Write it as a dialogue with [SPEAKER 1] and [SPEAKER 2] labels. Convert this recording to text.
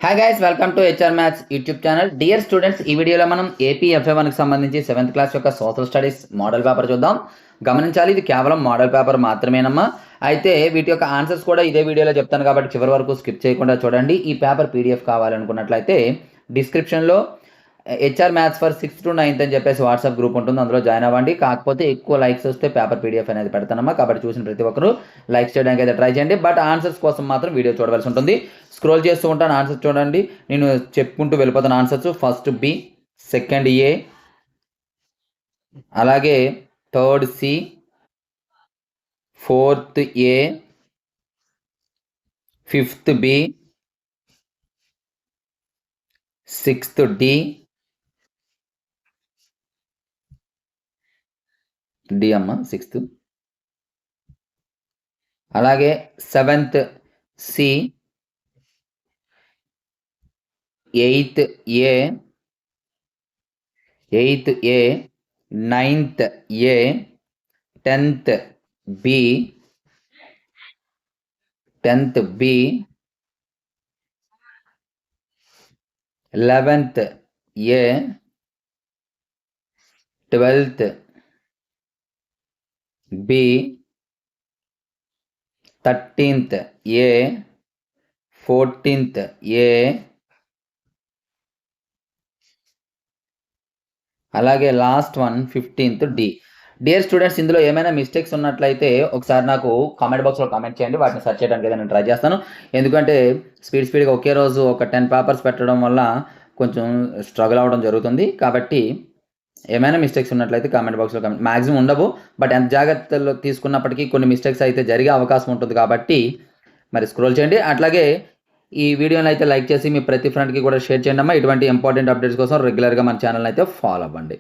[SPEAKER 1] Hi guys, welcome to HR maths YouTube channel. Dear students, ఈ వీడియోలో మనం AP FA1కి సంబంధించి 7th క్లాస్ యొక్క సోషల్ స్టడీస్ మోడల్ పేపర్ చూద్దాం. గమనించాలి, ఇది కేవలం మోడల్ పేపర్ మాత్రమేనమ్మా. అయితే వీటి యొక్క ఆన్సర్స్ కూడా ఇదే వీడియోలో చెప్తాను కాబట్టి చివరి వరకు స్కిప్ చేయకుండా చూడండి. ఈ పేపర్ PDF కావాలనుకున్నట్లయితే డిస్క్రిప్షన్లో HR maths for 6th to 9th అని చెప్పేసి వాట్సాప్ గ్రూప్ ఉంటుంది, అందులో జాయిన్ అవ్వండి. కాకపోతే ఎక్కువ లైక్స్ వస్తే పేపర్ PDF అనేది పెడతానమ్మా, కాబట్టి చూసిన ప్రతి ఒక్కరు లైక్స్ చేయడానికి అయితే ట్రై చేయండి. బట్ ఆన్సర్స్ కోసం మాత్రం వీడియో చూడవలసి ఉంటుంది. స్క్రోల్ చేస్తూ ఉంటాను, ఆన్సర్స్ చూడండి. నేను చెప్పుకుంటూ వెళ్ళిపోతాను answers. First B, second A, అలాగే third C, fourth A, fifth B, sixth D అమ్మ, సిక్స్త్. అలాగే seventh C, eighth A, ninth A, 10th B, 11th A, 12th B, 13th A, 14th A, అలాగే last one 15th D. Dear students, ఇందులో ఏమైనా mistakes ఉన్నట్లయితే ఒకసారి నాకు comment బాక్స్లో comment చేయండి, వాటిని సెర్చ్ చేయడానికి ఏదైనా ట్రై చేస్తాను. ఎందుకంటే స్పీడ్గా ఒకే రోజు ఒక 10 పేపర్స్ పెట్టడం వల్ల కొంచెం స్ట్రగుల్ అవ్వడం జరుగుతుంది. కాబట్టి ఏమైనా మిస్టేక్స్ ఉన్నట్లయితే కామెంట్ బాక్స్లో కామెంట్, మ్యాక్సిమం ఉండవు, బట్ ఎంత జాగ్రత్తలు తీసుకున్నప్పటికీ కొన్ని మిస్టేక్స్ అయితే జరిగే అవకాశం ఉంటుంది. కాబట్టి మరి స్క్రోల్ చేయండి. అట్లాగే ఈ వీడియోని అయితే లైక్ చేసి మీ ప్రతి ఫ్రెండ్కి కూడా షేర్ చేయండి అమ్మా. ఇటువంటి ఇంపార్టెంట్ అప్డేట్స్ కోసం రెగ్యులర్గా మన ఛానల్ అయితే ఫాలో అవ్వండి.